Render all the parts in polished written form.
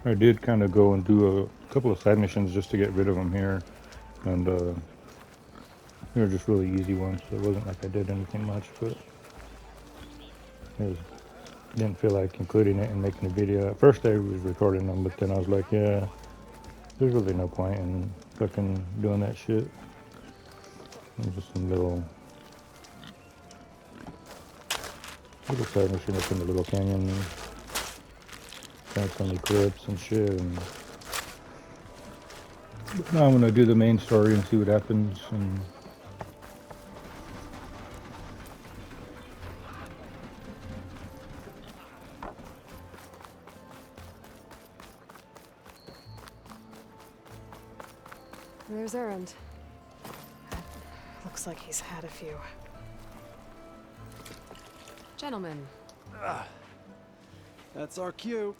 I did kind of go and do a couple of side missions just to get rid of them here, and they were just really easy ones. So it wasn't like I did anything much, but it was didn't feel like including it and making a video. At first, I was recording them, but then I was like, yeah, there's really no point in fucking doing that shit. It was just some little side mission up in the little canyon, found some eclipse and shit. And but now I'm gonna do the main story and see what happens. And There's Erend. Looks like he's had a few. Gentlemen. That's our cue.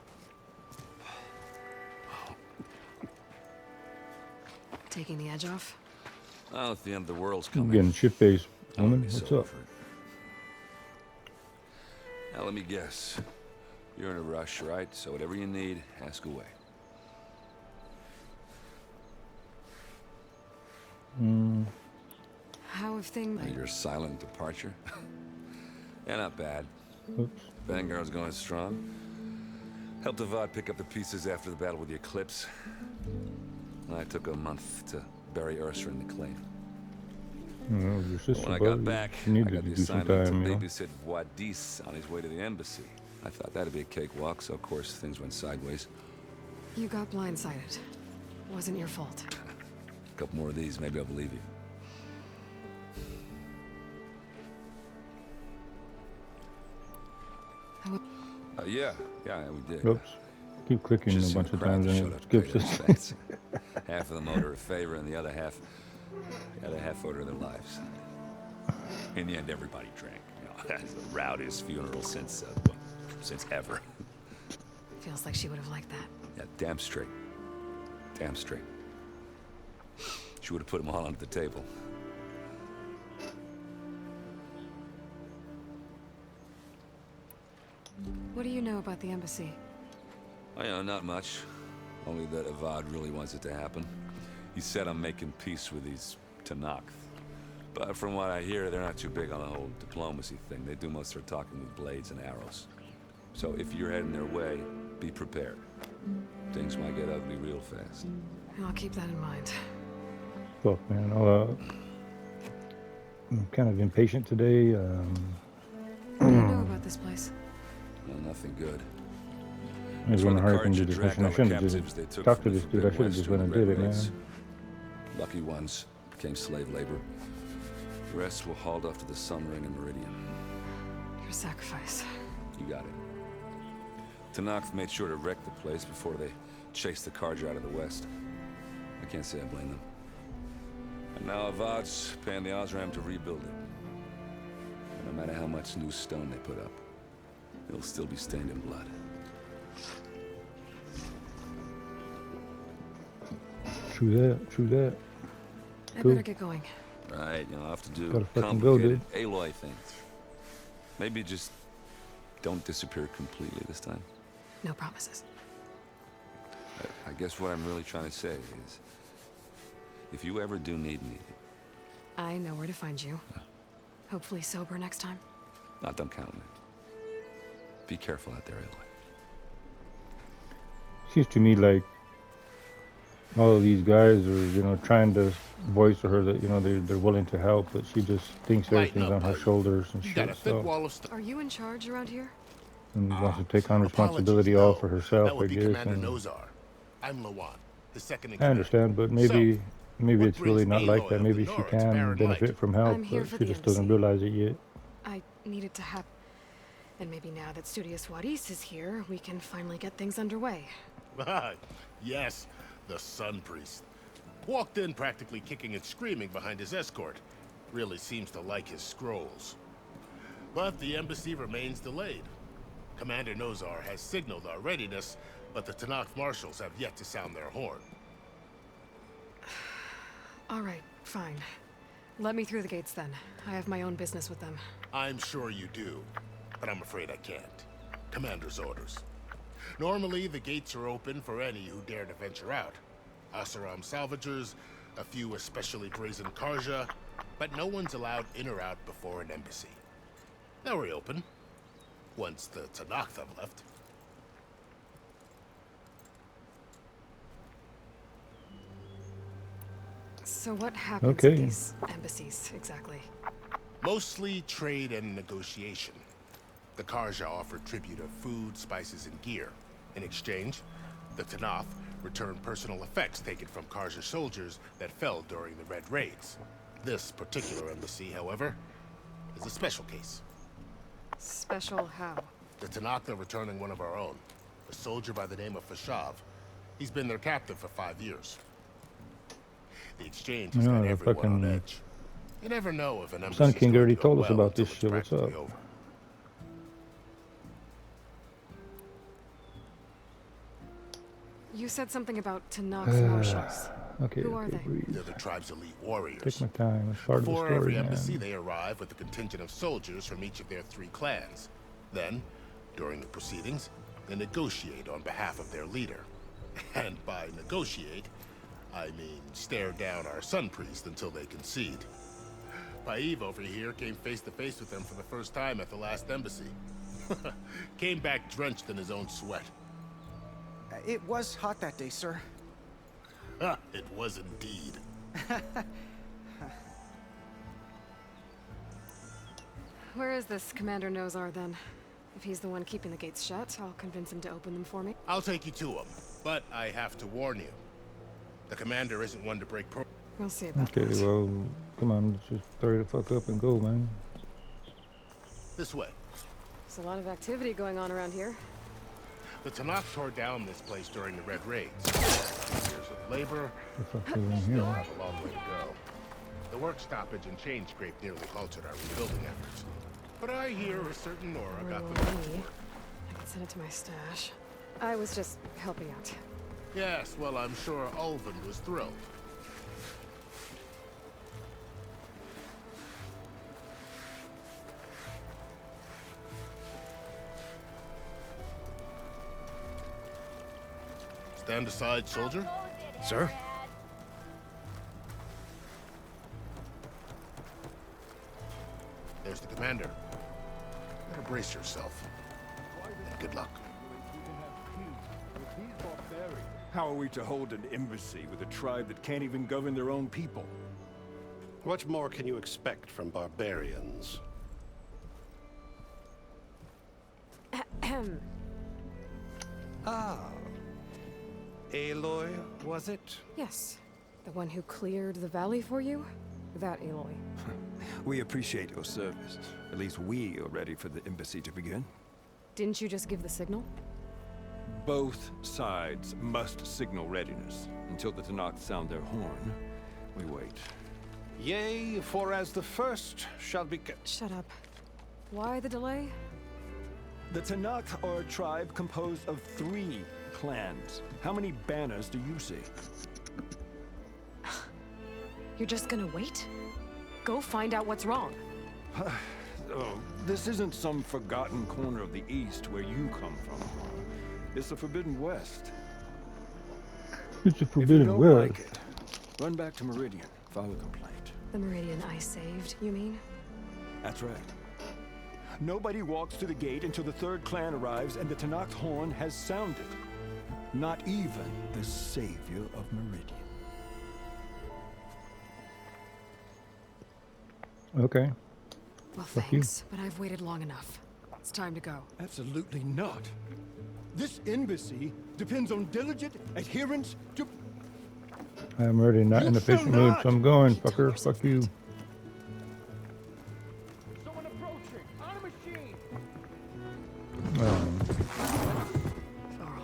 Taking the edge off? Oh, if the end of the world's I'm coming. getting shit-faced, I wouldn't woman. be What's so up? for it. Now let me guess. You're in a rush, right? So whatever you need, ask away. How have things... Your silent departure? Yeah, not bad. Oops. Vanguard's going strong. Helped Avad pick up the pieces after the battle with the Eclipse. I took a month to bury Ursa in the claim. Your sister, When I bud, got back, you I need to got the do some assignment to time, you know. babysit Wadis on his way to the embassy. I thought that'd be a cakewalk, so of course things went sideways. You got blindsided. Wasn't your fault. A couple more of these, maybe I'll believe you. Yeah, we did. Oops. Keep clicking Just a seen bunch the of crowd times that and showed it up to skips pay their us. respects. Half of them owed her a favor, and the other half owed her their lives. In the end, everybody drank. You know, that's the rowdiest funeral since ever. Feels like she would have liked that. Yeah, damn straight. Damn straight. She would have put them all under the table. What do you know about the embassy? Oh, you know, not much. Only that Avad really wants it to happen. He said I'm making peace with these Tenakth. But from what I hear, they're not too big on the whole diplomacy thing. They do most of their talking with blades and arrows. So if you're heading their way, be prepared. Things might get ugly real fast. I'll keep that in mind. Fuck, man. I'm kind of impatient today. What do you know about this place? Well, nothing good. I was It's where going the to hurry up and do Carja this dragged mission. I all the shouldn't have captives they just took talked to from the this dude. I should Forbidden have just West went and during did the it, Red man. Raids. Lucky ones became slave labor. The rest were hauled off to the Sun Ring and Meridian. Your sacrifice. You got it. Tenakth made sure to wreck the place before they chased the Carja out of the west. I can't say I blame them. And now Avad's paying the Osram to rebuild it. And no matter how much new stone they put up, it'll still be stained in blood. True that. True that. I Cool. better get going. Right, you know, I'll have to do Gotta fucking go, complicated dude. Aloy things. Maybe just don't disappear completely this time. No promises. I guess what I'm really trying to say is, if you ever do need me, I know where to find you. Hopefully sober next time. don't count on it. Be careful out there, Aloy. Seems to me like all of these guys are, trying to voice to her that, they're willing to help, but she just thinks Lighten everything's up, on her buddy. shoulders and You got a shit. thick So, wall of stuff. Are you in charge around here? and wants to take on Apologies, responsibility all no. for herself, That would I be guess. Commander And Nozar. I'm Lawan, the second in I command. understand, but maybe what it's really brings not like Aloy that. of Maybe the she Nora to can Barren benefit Light? from help, I'm here but for she the just doesn't embassy. realize it yet. I needed to have... And maybe now that Studious Wadis is here, we can finally get things underway. Yes, the Sun Priest. Walked in practically kicking and screaming behind his escort. Really seems to like his scrolls. But the embassy remains delayed. Commander Nozar has signaled our readiness, but the Tenakth marshals have yet to sound their horn. All right, fine. Let me through the gates then. I have my own business with them. I'm sure you do, but I'm afraid I can't. Commander's orders. Normally, the gates are open for any who dare to venture out. Asaram salvagers, a few especially brazen Karja, but no one's allowed in or out before an embassy. They'll reopen, once the Tanakh have left. So what happens Okay. at these embassies, exactly? Mostly trade and negotiation. The Karja offer tribute of food, spices, and gear. In exchange, the Tanakh return personal effects taken from Karja soldiers that fell during the Red Raids. This particular embassy, however, is a special case. Special how? The Tanakh are returning one of our own, a soldier by the name of Fashav. He's been their captive for 5 years. The exchange has Yeah, got the everyone on fucking edge. You never know if an embassy Sun King already told us about this shit. What's up? Over. You said something about Tanakh's marshals. Okay, Who are okay, they? breathe. They're the tribe's elite warriors. Take my time. It's part of the Before story, every embassy, man. they arrive with a contingent of soldiers from each of their 3 clans. Then, during the proceedings, they negotiate on behalf of their leader. And by negotiate, I mean stare down our Sun Priest until they concede. Paiv over here came face to face with them for the first time at the last embassy. Came back drenched in his own sweat. It was hot that day, sir. It was indeed. Where is this Commander Nozar, then? If he's the one keeping the gates shut, I'll convince him to open them for me. I'll take you to him, but I have to warn you. The commander isn't one to break We'll see about Okay, that. well, come on, let's just hurry the fuck up and go, man. This way. There's a lot of activity going on around here. The Tanakh tore down this place during the Red Raids. Years of labor, The fuck is in still here? have a long way to go. The work stoppage and chain scrape nearly halted our rebuilding efforts. But I hear a certain Nora got the Or money. me. I can send it to my stash. I was just helping out. Yes, well, I'm sure Ulvin was thrilled. Stand aside, soldier. Sir? There's the commander. Better brace yourself. And good luck. How are we to hold an embassy with a tribe that can't even govern their own people? What more can you expect from barbarians? Ahem. Ah. Aloy, was it? Yes. The one who cleared the valley for you? That Aloy. We appreciate your service. At least we are ready for the embassy to begin. Didn't you just give the signal? Both sides must signal readiness. Until the Tanakh sound their horn, we wait. Yea, for as the first shall be... Shut up. Why the delay? The Tanakh are a tribe composed of 3 clans. How many banners do you see? You're just gonna wait? Go find out what's wrong. Oh, this isn't some forgotten corner of the East where you come from. It's the Forbidden West. It's a If you forbidden don't west. like it, run back to Meridian. File a complaint. The Meridian I saved, you mean? That's right. Nobody walks to the gate until the 3rd clan arrives and the Tanakh's horn has sounded. Not even the savior of Meridian. Okay. Well, Fuck you. thanks, but I've waited long enough. It's time to go. Absolutely not. This embassy depends on diligent adherence to... I'm already not in You the shall patient mood, not. so I'm going, Tell fucker. her Fuck you. Someone approaching! On a machine! Laurel.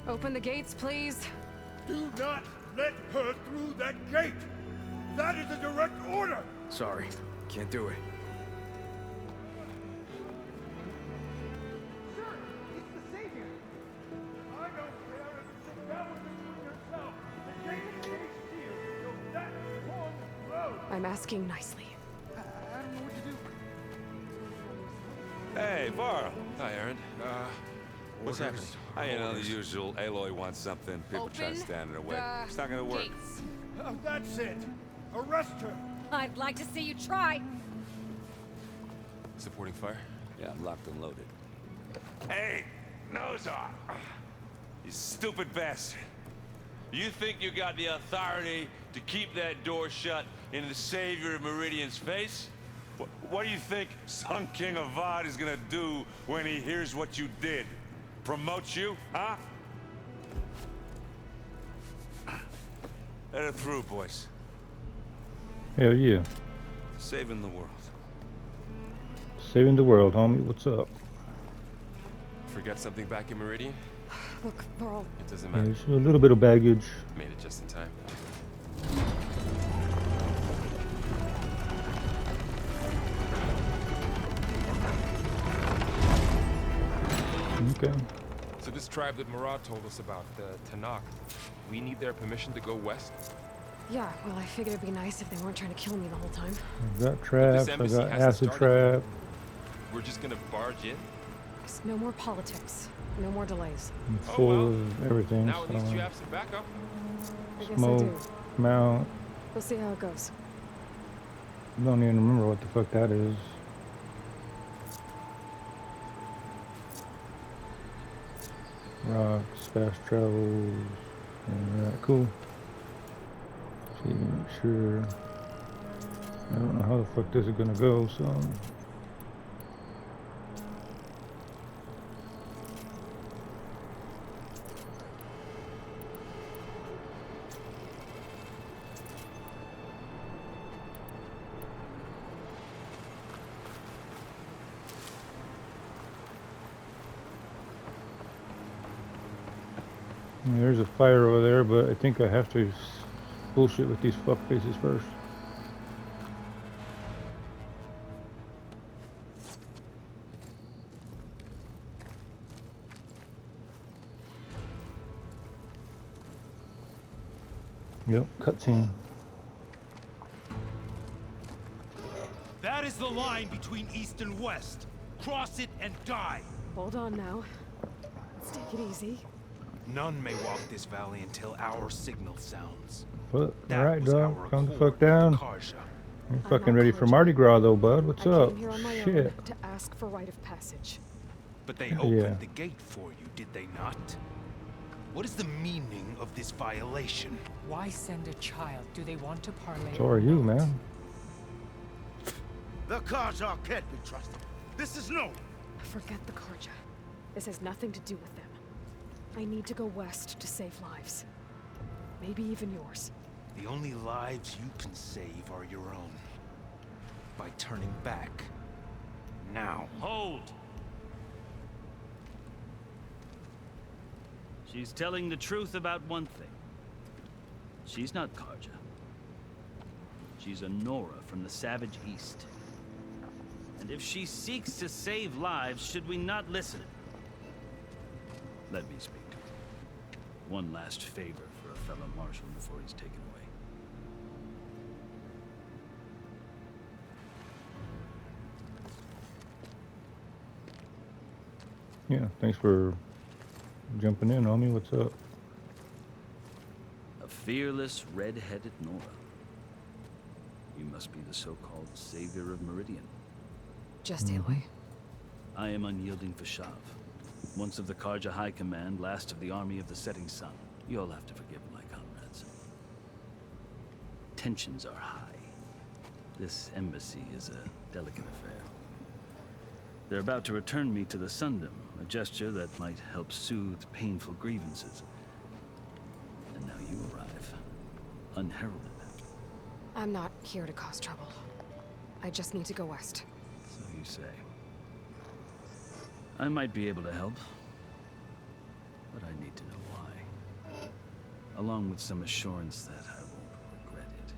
Open the gates, please. Do not let her through that gate! That is a direct order! Sorry, can't do it. I don't care if it's a asking nicely. I don't know what to do. Hey, Varl. Hi, Aaron. What's happening? You know, the usual. Aloy wants something. People try to stand in her way. It's not gonna work. Oh, that's it. Arrest her. I'd like to see you try. Supporting fire? Yeah, I'm locked and loaded. Hey, Nozar! You stupid bastard. You think you got the authority to keep that door shut in the Savior of Meridian's face? What do you think Sun King Avad is gonna do when he hears what you did? Promote you, huh? Let her through, boys. Hell yeah. Saving the world. Saving the world, homie. What's up? Forget something back in Meridian? Look, Varl, It doesn't matter. There's a little bit of baggage. Made it just in time. Okay. So this tribe that Murad told us about, the Tanakh, we need their permission to go west? yeah, well, I figured it'd be nice if they weren't trying to kill me the whole time. I got traps. I embassy got hasn't acid started trap. We're just gonna barge in? Just no more politics. No more delays. I'm Oh, full well. of everything. Now at least you So have some backup. I guess I smoke, do. mount. We'll see how it goes. Don't even remember what the fuck that is. Rocks, fast travels. Alright, cool. See, make sure. I don't know how the fuck this is gonna go, so. There's a fire over there, but I think I have to bullshit with these fuck faces first. Yep, cutscene. That is the line between east and west. Cross it and die. Hold on now. Let's take it easy. None may walk this valley until our signal sounds. But, That alright, was dog. our Calm the accord fuck down. with Karja. You're I'm fucking not ready for Karja. Mardi Gras, though, bud. What's I up? came here on my Shit. own to ask for rite of passage. But they Yeah. opened the gate for you, did they not? What is the meaning of this violation? Why send a child? Do they want to parlay? So are you, man. The Karja can't be trusted. This is no. Forget the Karja. This has nothing to do with them. I need to go west to save lives. Maybe even yours. The only lives you can save are your own. By turning back. Now. Hold! She's telling the truth about one thing. She's not Karja. She's a Nora from the Savage East. And if she seeks to save lives, should we not listen? Let me speak to her. One last favor for a fellow marshal before he's taken away. Yeah, thanks for jumping in on me. What's up? A fearless, red-headed Nora. You must be the so-called savior of Meridian. Just Aloy. I am unyielding Vashav. Once of the Karja High Command, last of the army of the setting sun. You'll have to forgive my comrades. Tensions are high. This embassy is a delicate affair. They're about to return me to the Sundom, a gesture that might help soothe painful grievances. And now you arrive, unheralded. I'm not here to cause trouble. I just need to go west. So you say. I might be able to help, but I need to know why. Along with some assurance that I won't regret it.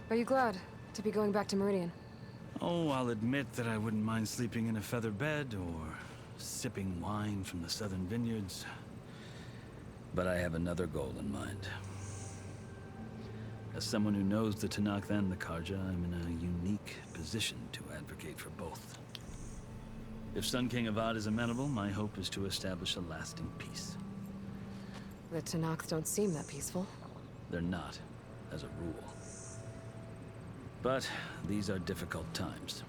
Are you glad to be going back to Meridian? Oh, I'll admit that I wouldn't mind sleeping in a feather bed or sipping wine from the southern vineyards. But I have another goal in mind. As someone who knows the Tenakth and the Carja, I'm in a unique position to advocate for both. If Sun King Avad is amenable, my hope is to establish a lasting peace. The Tenakth don't seem that peaceful. They're not, as a rule. But these are difficult times.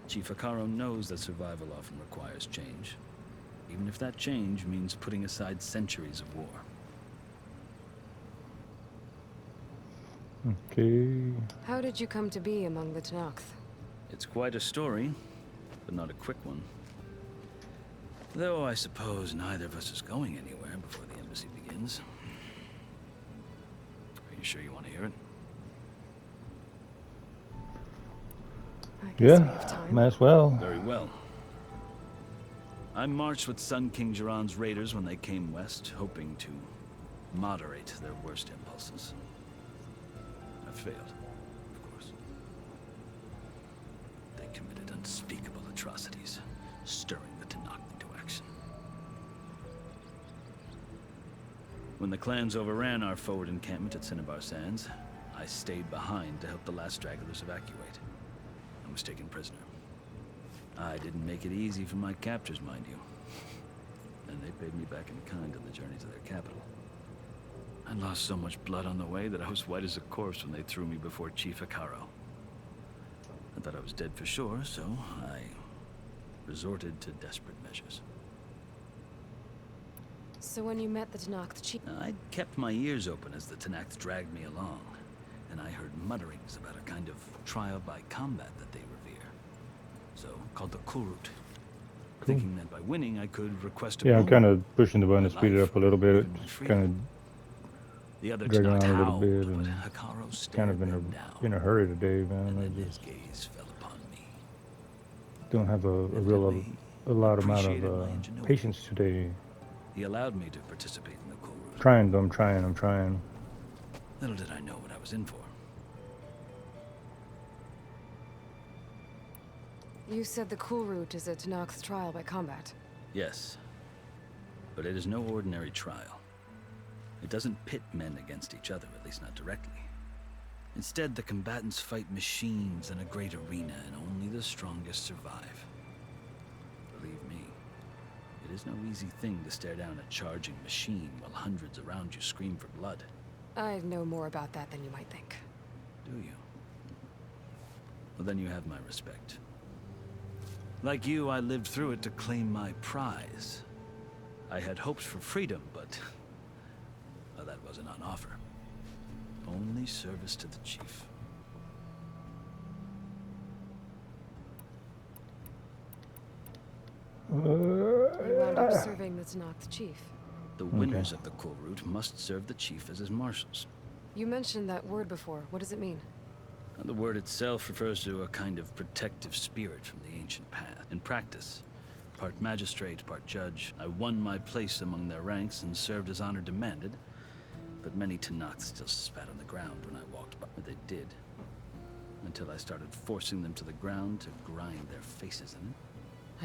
Chief Hekarro knows that survival often requires change, even if that change means putting aside centuries of war. Okay. How did you come to be among the Tenakth? It's quite a story, but not a quick one. Though I suppose neither of us is going anywhere before the embassy begins. Are you sure you want to hear it? Yeah, might as well. Very well. I marched with Sun King Jiran's raiders when they came west, hoping to moderate their worst impulses. I failed, of course. They committed unspeakable atrocities, stirring the Tenakth into action. When the clans overran our forward encampment at Cinnabar Sands, I stayed behind to help the last stragglers evacuate. I was taken prisoner. I didn't make it easy for my captors, mind you. And they paid me back in kind on the journey to their capital. I lost so much blood on the way that I was white as a corpse when they threw me before Chief Hekarro. I thought I was dead for sure, so I resorted to desperate measures. So when you met the Tenakth chief... I kept my ears open as the Tenakth dragged me along, and I heard mutterings about a kind of trial by combat that they revere. So, called the Kulrut. Thinking that by winning I could request a Yeah, I'm boon. kind of pushing the button to speed it up a little bit. It's kind The other of dragging on a little howled, bit, but and Hekarro kind of stared them down, in a hurry today, man. and I then his just gaze fell upon me. don't have a lot amount of patience today. He allowed me to participate in the Kulrut. Trying, though, I'm trying. Little did I know what I was in for. You said the Kulrut is a Tenakth's trial by combat. Yes. But it is no ordinary trial. It doesn't pit men against each other, at least not directly. Instead, the combatants fight machines in a great arena, and only the strongest survive. Believe me, it is no easy thing to stare down a charging machine while hundreds around you scream for blood. I know more about that than you might think. Do you? Well, then you have my respect. Like you, I lived through it to claim my prize. I had hopes for freedom, but well, that wasn't on offer. Only service to the chief. You wound up serving the Tenakth chief. The winners of the Kulrut must serve the chief as his marshals. You mentioned that word before. What does it mean? The word itself refers to a kind of protective spirit from the ancient path. In practice, part magistrate, part judge, I won my place among their ranks and served as honor demanded, but many Tenakth still spat on the ground when I walked by. They did, until I started forcing them to the ground to grind their faces in it.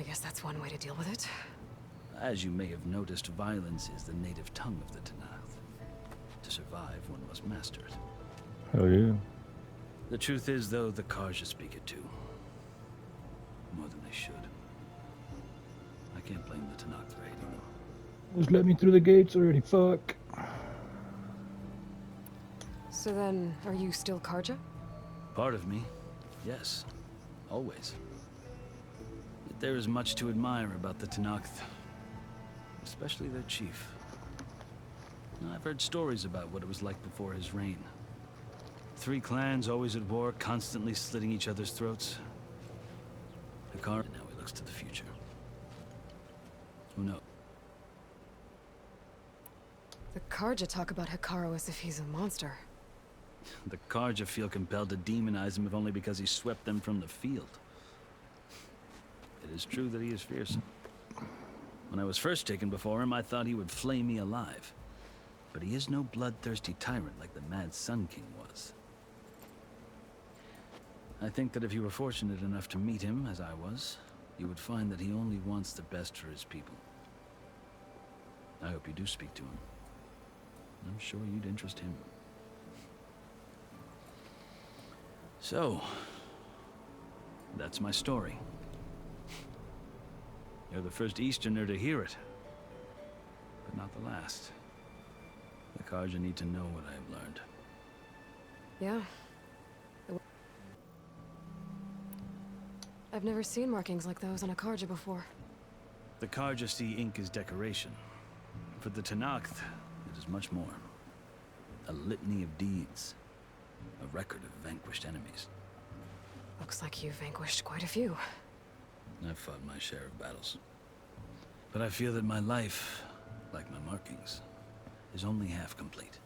I guess that's one way to deal with it. As you may have noticed, violence is the native tongue of the Tenakth. To survive, one must master it. Hell yeah. The truth is, though, the Carja speak it too. More than they should. I can't blame the Tenakth for hating them. Just let me through the gates already, fuck. So then, are you still Carja? Part of me, yes. Always. Yet there is much to admire about the Tenakth. Especially their chief. I've heard stories about what it was like before his reign. 3 clans always at war, constantly slitting each other's throats. Hekarro, now he looks to the future. Who knows? The Carja talk about Hekarro as if he's a monster. The Carja feel compelled to demonize him if only because he swept them from the field. It is true that he is fearsome. When I was first taken before him, I thought he would flay me alive. But he is no bloodthirsty tyrant like the Mad Sun King was. I think that if you were fortunate enough to meet him, as I was, you would find that he only wants the best for his people. I hope you do speak to him. I'm sure you'd interest him. So, that's my story. You're the first Easterner to hear it, but not the last. The Carja need to know what I have learned. Yeah. I've never seen markings like those on a Carja before. The Carja see ink as decoration. For the Tenakth, it is much more. A litany of deeds. A record of vanquished enemies. Looks like you've vanquished quite a few. I've fought my share of battles. But I feel that my life, like my markings, is only half complete.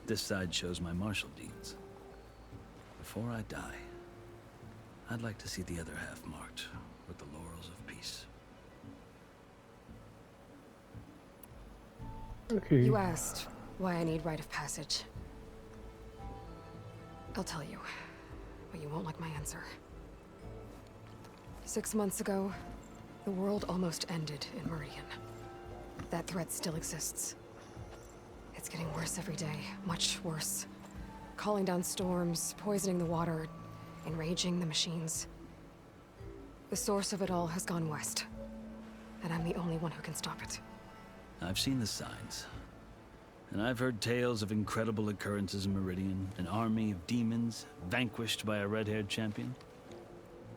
This side shows my martial deeds. Before I die, I'd like to see the other half marked with the laurels of peace. Okay. You asked why I need rite of passage. I'll tell you, but you won't like my answer. 6 months ago, the world almost ended in Meridian. That threat still exists. It's getting worse every day, much worse. Calling down storms, poisoning the water, enraging the machines. The source of it all has gone west, and I'm the only one who can stop it. I've seen the signs. And I've heard tales of incredible occurrences in Meridian, an army of demons vanquished by a red-haired champion.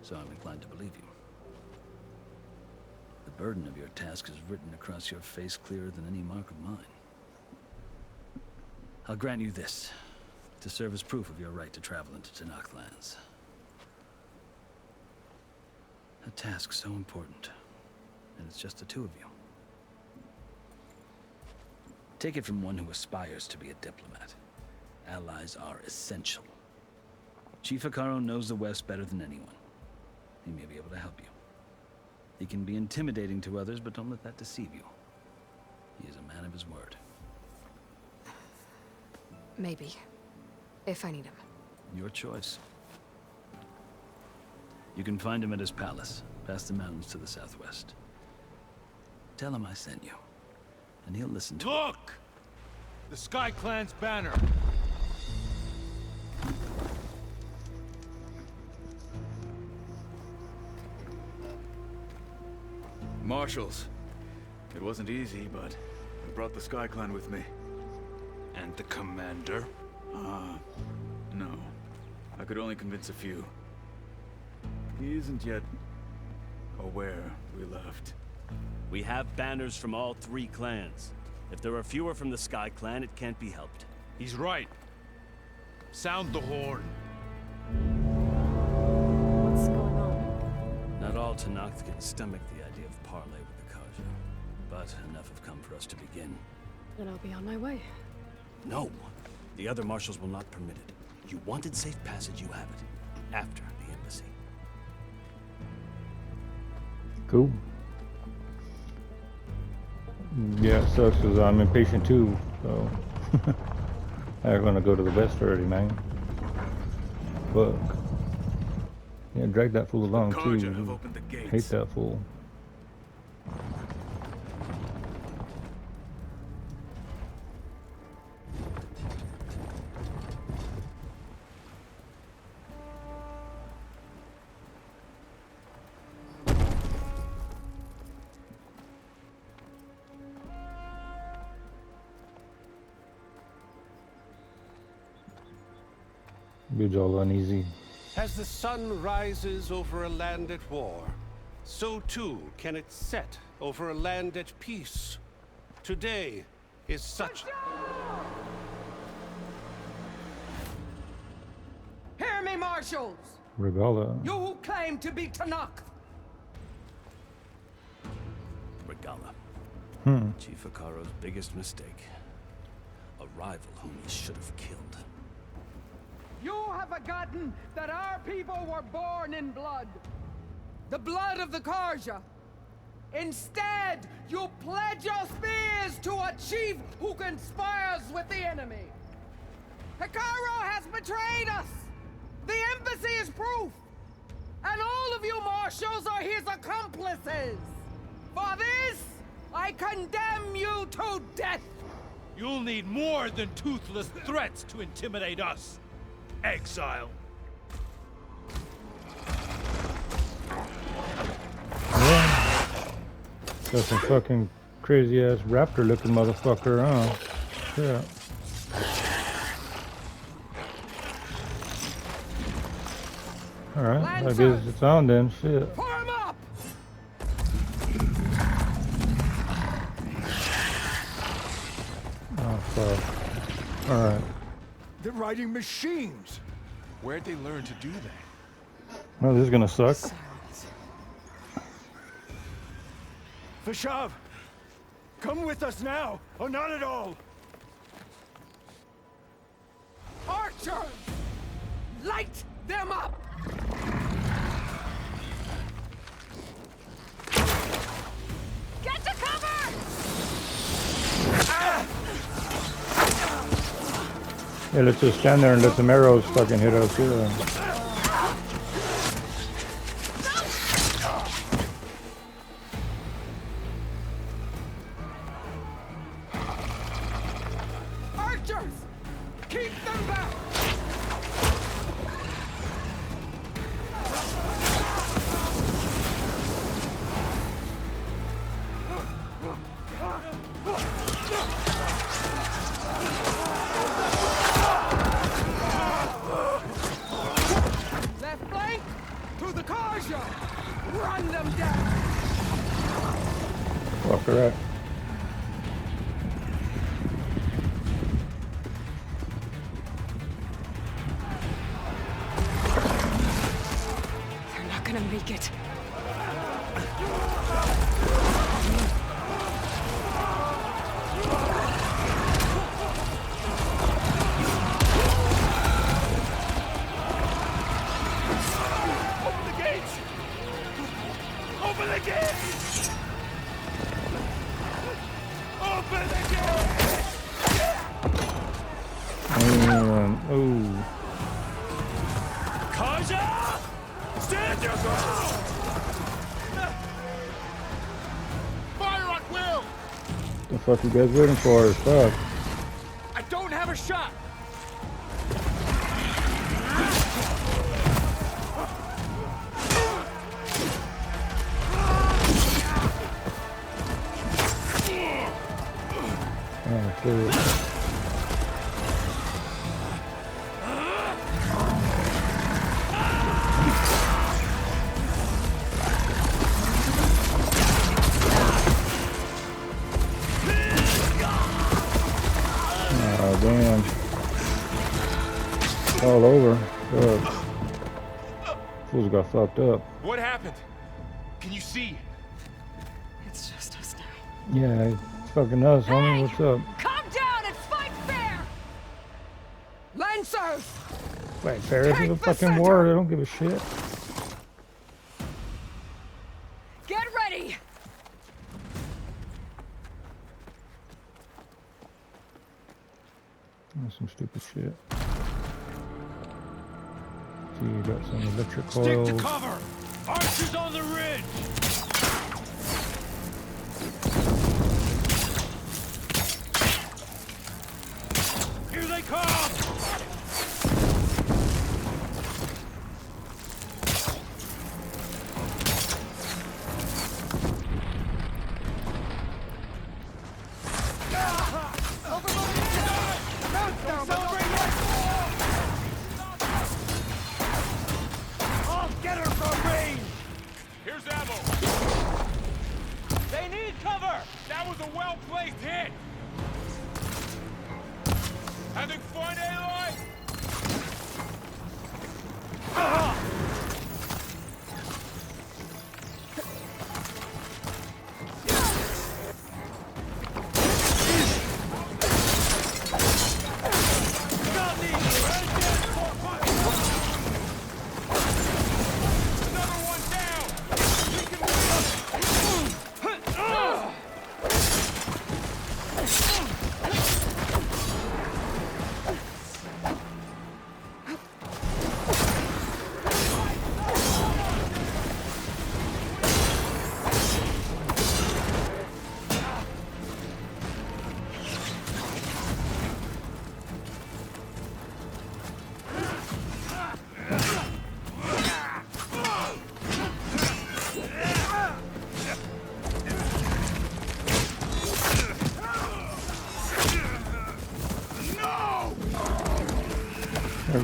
So I'm inclined to believe you. The burden of your task is written across your face clearer than any mark of mine. I'll grant you this, to serve as proof of your right to travel into Tenakth lands. A task so important, and it's just the two of you. Take it from one who aspires to be a diplomat. Allies are essential. Chief Hekarro knows the West better than anyone. He may be able to help you. He can be intimidating to others, but don't let that deceive you. He is a man of his word. Maybe. If I need him. Your choice. You can find him at his palace, past the mountains to the southwest. Tell him I sent you, and he'll listen to Look! The Sky Clan's banner! Marshals. It wasn't easy, but I brought the Sky Clan with me. And the commander? No. I could only convince a few. He isn't yet aware we left. We have banners from all 3 clans. If there are fewer from the Sky Clan, it can't be helped. He's right. Sound the horn. What's going on? Not all Tenakth can stomach the idea of parley with the Carja, but enough have come for us to begin. Then I'll be on my way. No. The other marshals will not permit it. You wanted safe passage, you have it. After the embassy. Cool. Yeah, it sucks because I'm impatient too, so I'm gonna go to the west already, man. Fuck. Yeah, drag that fool along Carja have too. opened the gates. Hate that fool. Bid's all uneasy. As the sun rises over a land at war, so too can it set over a land at peace. Today is such... Hear me, marshals! Regala. You who claim to be Tenakth! Regala. Chief Hekarro's biggest mistake. A rival whom he should have killed. You have forgotten that our people were born in blood. The blood of the Carja. Instead, you pledge your spears to a chief who conspires with the enemy. Hekarro has betrayed us! The embassy is proof! And all of you marshals are his accomplices! For this, I condemn you to death! You'll need more than toothless threats to intimidate us, exile. Yeah. That's some fucking crazy ass raptor looking motherfucker, huh? Yeah. Alright, I guess it's on then. Shit. Form up! Oh, fuck. Alright. They're riding machines. Where'd they learn to do that? Well, this is gonna suck. Vashav, come with us now, or not at all. Archers! Light them up! Get to cover! Yeah, let's just stand there and let some arrows fucking hit us. Yeah. Archers! Keep them back! Left flank to the Karja! Run them down! Fuck her up. They're not gonna make it. Open the gates! Open the gates! Open the gates! Oh. Karja! Stand your ground! Fire at will! The fuck you guys waiting for? Fuck. I don't have a shot! Oh, shit. Oh, damn. All over. Fuck. Fools got fucked up. What happened? Can you see? It's just us now. Yeah, it's fucking us, homie. What's up? Calm down and fight fair! Lancers! Wait, Ferris is a fucking war. I don't give a shit. Get ready! That's some stupid shit. See, you got some electric Stick coils. to cover! Archers on the ridge! Here they come! I'll get her from range! Here's ammo. They need cover! That was a well-placed hit. Having fun, Aloy?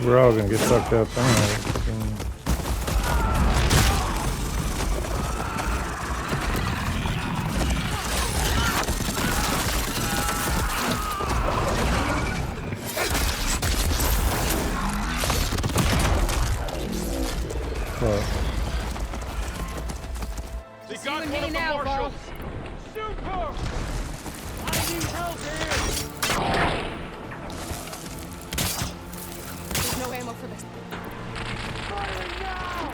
We're all gonna get fucked up anyway. They got one of the marshals. Super! I need help here! There's no ammo for this. Firing now!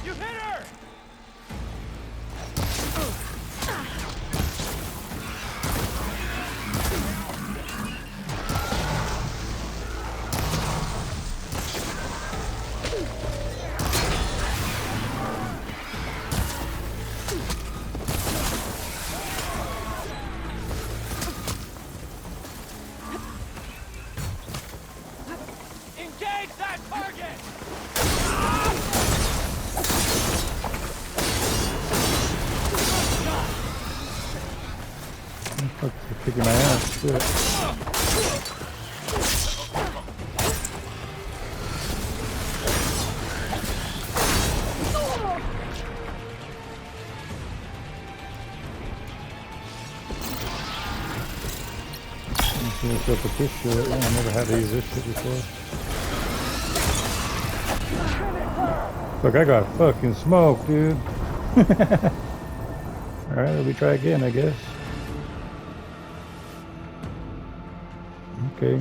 You hit her! Engage that target! Fuck, they're kicking my ass. Shit. Finish up with this shit. I never had to use this shit before. Look, I got fucking smoke, dude. Alright, let me try again, I guess. Okay.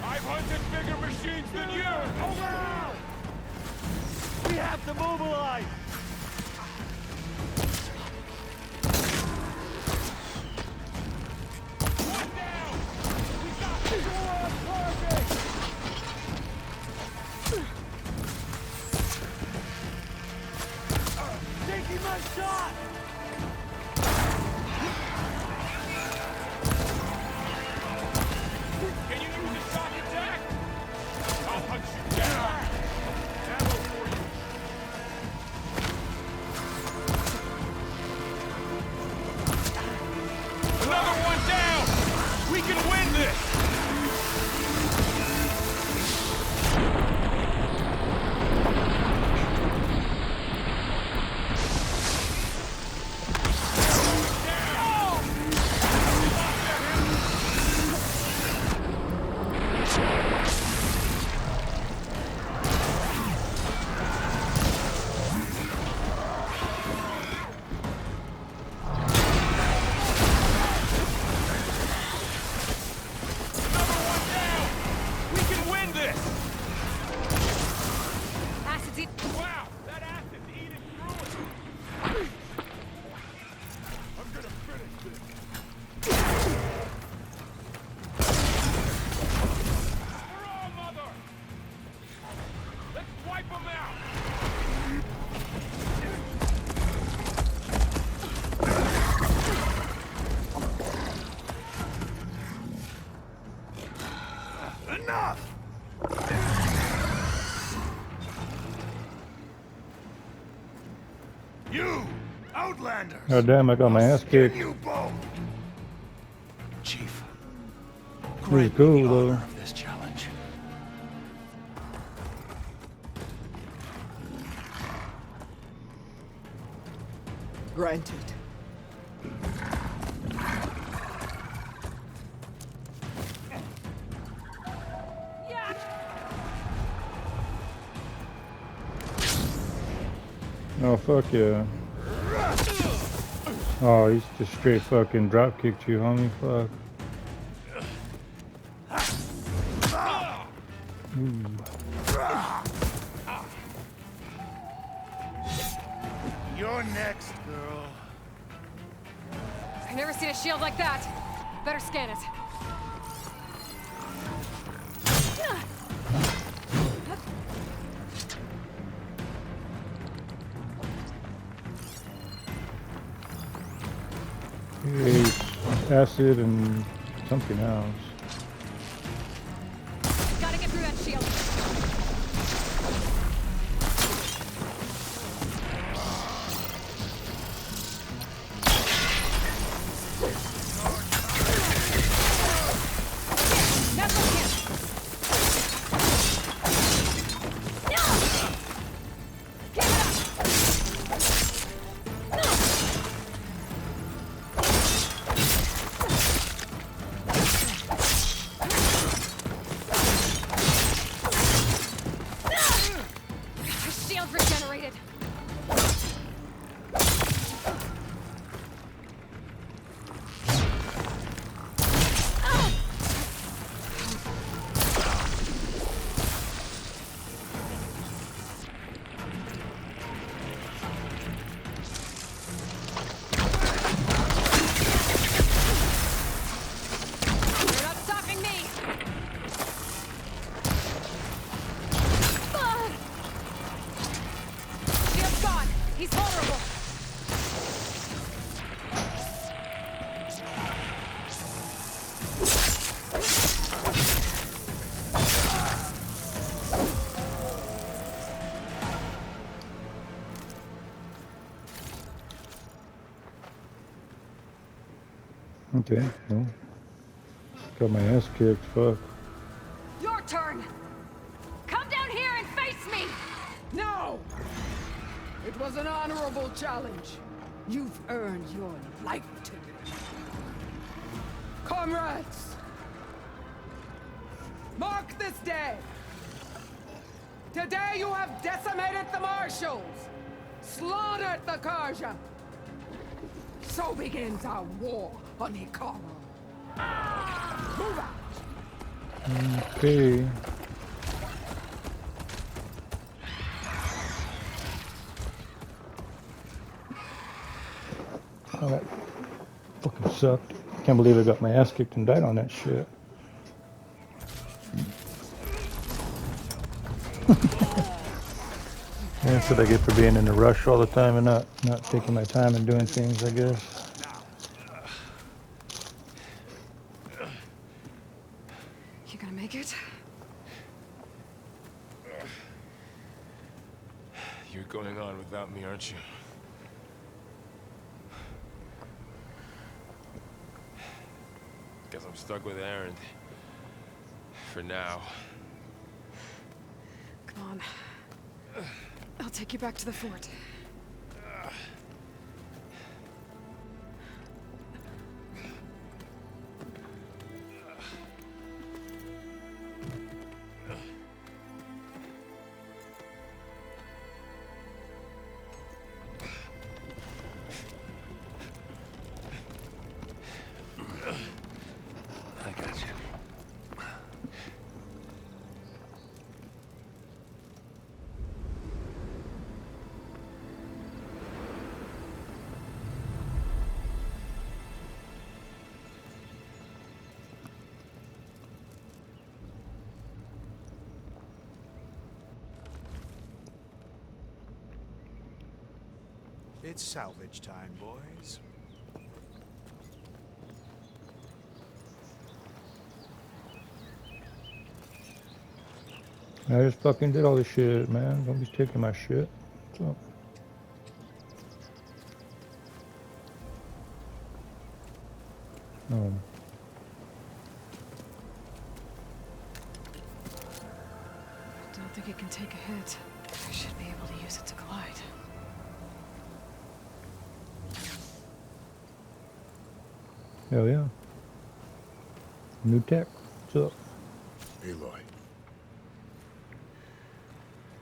I've hunted bigger machines than you! Around! We have to mobilize! One down! We got four on target! Taking my shot! Can you use a shock attack? I'll hunt you down! Ammo for you! Another one down! We can win this! We can win this! Acid's eat. Wow, that acid's eating through it! I'm gonna finish this! We're all mother! Let's wipe them out! Enough! You, Outlanders! Oh damn, I got my ass kicked. You both! Chief, Pretty cool though. of this challenge. Granted. Oh fuck yeah. Oh, he's just straight fucking drop kicked you, homie. Fuck. Ooh. You're next, girl. I've never seen a shield like that. Better scan it. Acid and something else. Gotta get through that shield. That's what Okay, well, got my ass kicked, fuck. Your turn! Come down here and face me! No! It was an honorable challenge. You've earned your life today. Comrades! Mark this day! Today you have decimated the Marshals! Slaughtered the Karja! So begins our war on Hikaru. Move out! Okay. Oh, that fucking sucked. Can't believe I got my ass kicked and died on that shit. That's what I get for being in a rush all the time and not taking my time and doing things, I guess. You gonna make it? You're going on without me, aren't you? Guess I'm stuck with Erend. For now. Come on. I'll take you back to the fort. I got you. It's salvage time, boys. I just fucking did all this shit, man. Don't be taking my shit. What's up? Don't think it can take a hit. I should be able to use it to glide. Hell yeah. New tech. What's up? Aloy.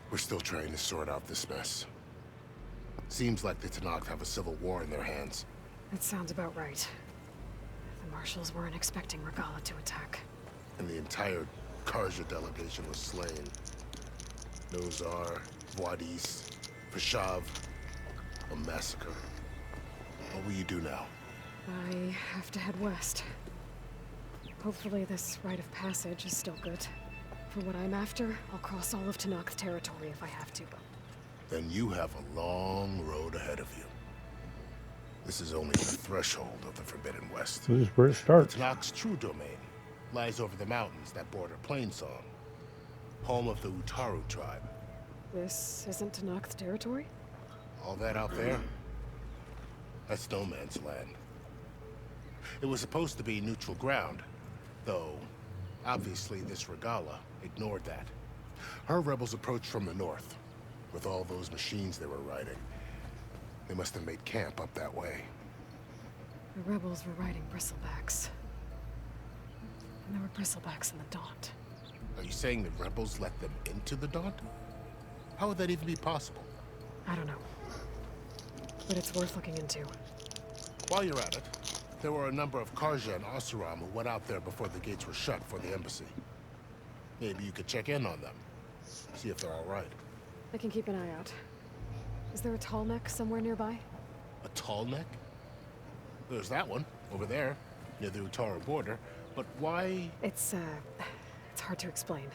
We're still trying to sort out this mess. Seems like the Tenakth have a civil war in their hands. That sounds about right. The Marshals weren't expecting Regalla to attack. And the entire Karja delegation was slain. Nozar, Wadis, Fashav, a massacre. What will you do now? I have to head west. Hopefully this rite of passage is still good. For what I'm after, I'll cross all of Tenakth territory if I have to. Then you have a long road ahead of you. This is only the threshold of the Forbidden West. This is where it starts. Tenakth's true domain lies over the mountains that border Plainsong, home of the Utaru tribe. This isn't Tenakth territory? All that out there? That's no man's land. It was supposed to be neutral ground, though obviously this Regalla ignored that. Her rebels approached from the north, with all those machines they were riding. They must have made camp up that way. The rebels were riding bristlebacks. And there were bristlebacks in the Daunt. Are you saying the rebels let them into the Daunt? How would that even be possible? I don't know. But it's worth looking into. While you're at it, there were a number of Karja and Oseram who went out there before the gates were shut for the embassy. Maybe you could check in on them. See if they're all right. I can keep an eye out. Is there a tall neck somewhere nearby? A tall neck? There's that one, over there, near the Utaru border. But why? It's hard to explain.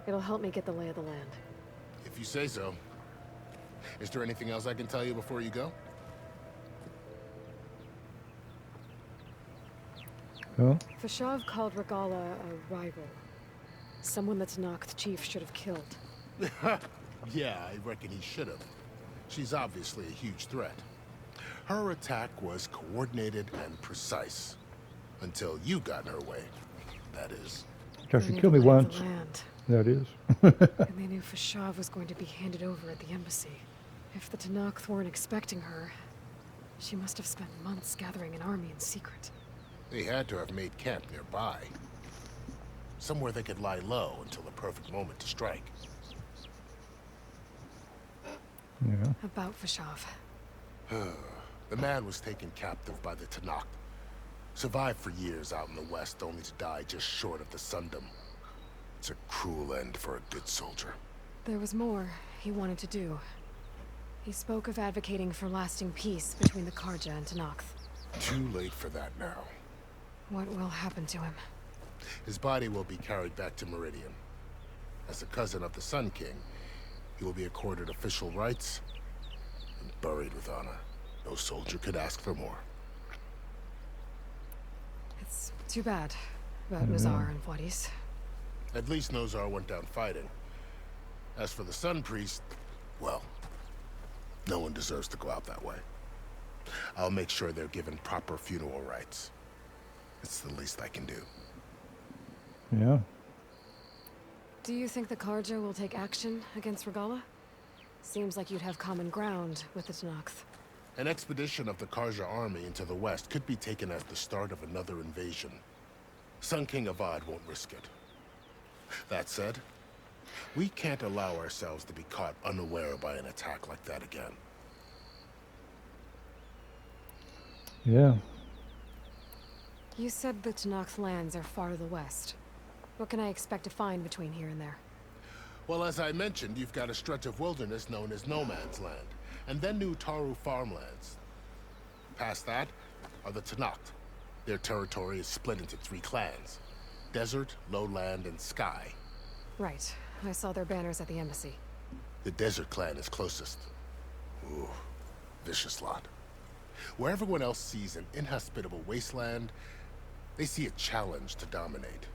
It'll help me get the lay of the land. If you say so. Is there anything else I can tell you before you go? Huh? Fashav called Regalla a rival. Someone that Tenakth chief should have killed. Yeah, I reckon he should have. She's obviously a huge threat. Her attack was coordinated and precise. Until you got in her way, that is. Try They to knew kill the me lay of once. the land, That is. and they knew Fashav was going to be handed over at the embassy. If the Tenakth weren't expecting her, she must have spent months gathering an army in secret. They had to have made camp nearby. Somewhere they could lie low until the perfect moment to strike. Yeah. About Fashav. The man was taken captive by the Tenakth. Survived for years out in the west, only to die just short of the Sundom. It's a cruel end for a good soldier. There was more he wanted to do. He spoke of advocating for lasting peace between the Karja and Tenakth. Too late for that now. What will happen to him? His body will be carried back to Meridian. As a cousin of the Sun King, he will be accorded official rights and buried with honor. No soldier could ask for more. It's too bad about Nazar and Wadis. At least Nozar went down fighting. As for the Sun Priest, well, no one deserves to go out that way. I'll make sure they're given proper funeral rites. It's the least I can do. Yeah. Do you think the Karja will take action against Regalla? Seems like you'd have common ground with the Tenakth. An expedition of the Karja army into the west could be taken as the start of another invasion. Sun King Avad won't risk it. That said, we can't allow ourselves to be caught unaware by an attack like that again. Yeah. You said the Tenakth lands are far to the west. What can I expect to find between here and there? Well, as I mentioned, you've got a stretch of wilderness known as No Man's Land, and then New Taru farmlands. Past that are the Tenakth. Their territory is split into 3 clans: Desert, Lowland, and Sky. Right. I saw their banners at the embassy. The Desert clan is closest. Ooh, vicious lot. Where everyone else sees an inhospitable wasteland, they see a challenge to dominate.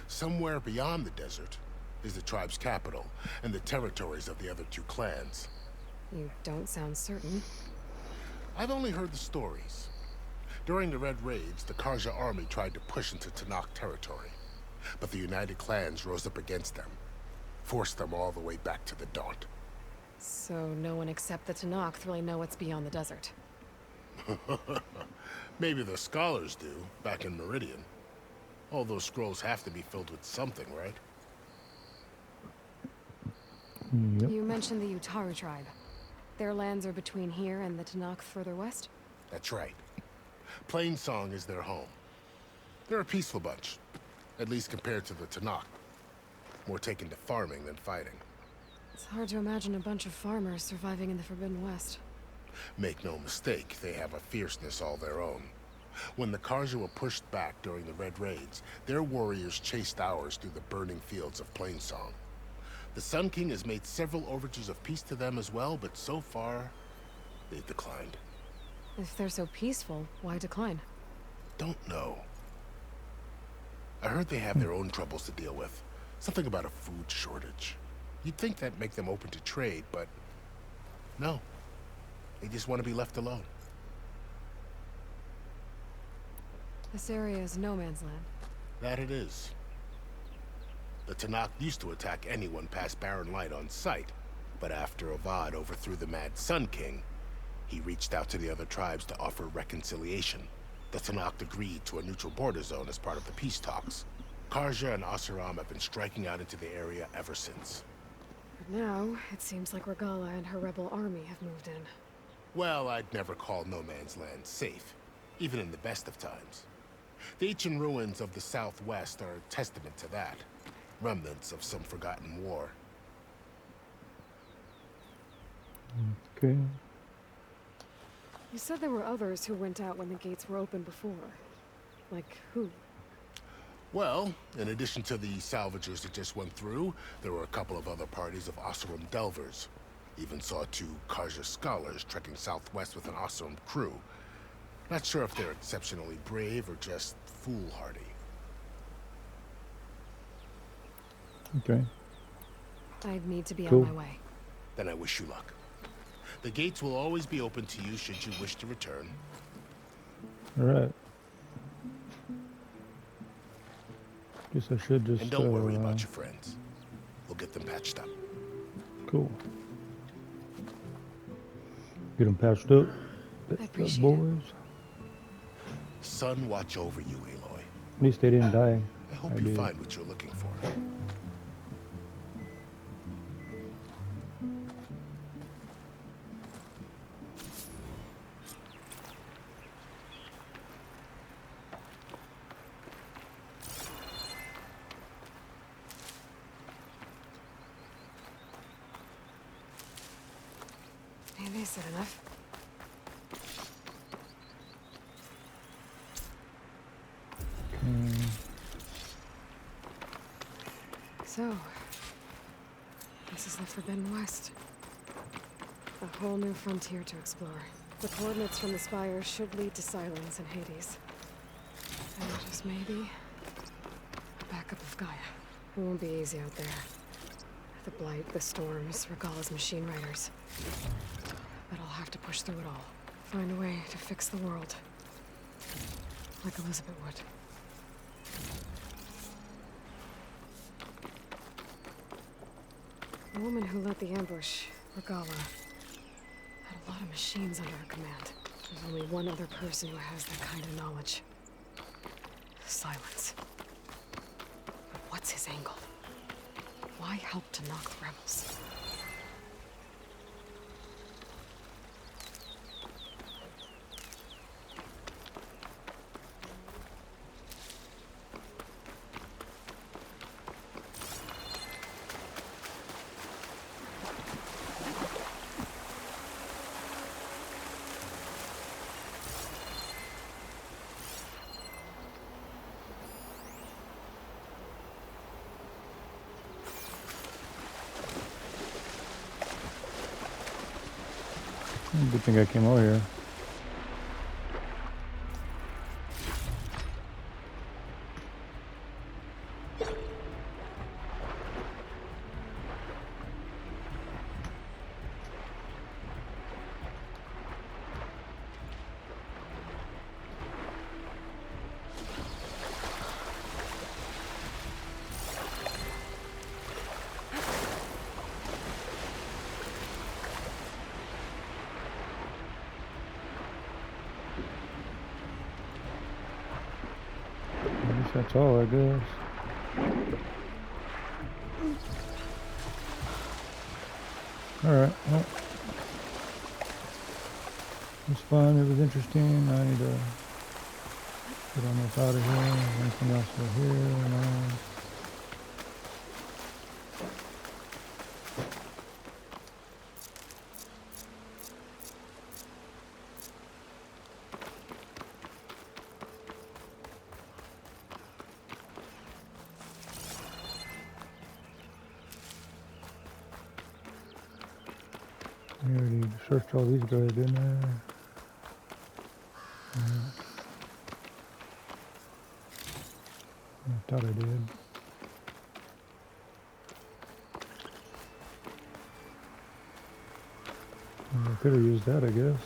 Somewhere beyond the desert is the tribe's capital and the territories of the other 2 clans. You don't sound certain. I've only heard the stories. During the Red Raids, the Karja army tried to push into Tenakth territory, but the United Clans rose up against them, forced them all the way back to the Daunt. So no one except the Tenakth really know what's beyond the desert. Maybe the scholars do, back in Meridian. All those scrolls have to be filled with something, right? Yep. You mentioned the Utaru tribe. Their lands are between here and the Tenakth further west? That's right. Plainsong is their home. They're a peaceful bunch, at least compared to the Tenakth. More taken to farming than fighting. It's hard to imagine a bunch of farmers surviving in the Forbidden West. Make no mistake, they have a fierceness all their own. When the Karja were pushed back during the Red Raids, their warriors chased ours through the burning fields of Plainsong. The Sun King has made several overtures of peace to them as well, but so far, they've declined. If they're so peaceful, why decline? Don't know. I heard they have their own troubles to deal with. Something about a food shortage. You'd think that'd make them open to trade, but no. They just want to be left alone. This area is no man's land. That it is. The Tenakth used to attack anyone past Barren Light on sight, but after Avad overthrew the Mad Sun King, he reached out to the other tribes to offer reconciliation. The Tenakth agreed to a neutral border zone as part of the peace talks. Karja and Oseram have been striking out into the area ever since. But now, it seems like Regalla and her rebel army have moved in. Well, I'd never call No Man's Land safe, even in the best of times. The ancient ruins of the Southwest are a testament to that. Remnants of some forgotten war. Okay. You said there were others who went out when the gates were open before. Like who? Well, in addition to the salvagers that just went through, there were a couple of other parties of Oseram Delvers. Even saw 2 Karja scholars trekking southwest with an Oseram crew. Not sure if they're exceptionally brave or just foolhardy. I need to be Cool. on my way. Then I wish you luck. The gates will always be open to you should you wish to return. Alright. Guess I should just. And don't worry about your friends. We'll get them patched up. Cool. Get them patched up. Appreciate boys. Sun watch over you, Aloy. At least they didn't die. I hope you find what you're looking for. Maybe is it enough? So, this is the Forbidden West. A whole new frontier to explore. The coordinates from the spire should lead to Silence and Hades. And just maybe, a backup of Gaia. It won't be easy out there. The Blight, the Storms, Regalla's machine riders. But I'll have to push through it all. Find a way to fix the world. Like Elizabeth would. The woman who led the ambush, Regalla, had a lot of machines under her command. There's only one other person who has that kind of knowledge. Silence. But what's his angle? Why help to knock the rebels? Good thing I came over here. That's all, I guess. Alright, well. It was fun, it was interesting. I need to get on this out of here. Anything else over here? No. I already searched all these guys, didn't I? I thought I did. I could have used that, I guess.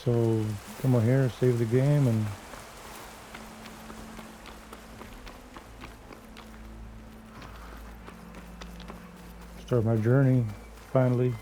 So come on here, save the game, and start my journey finally.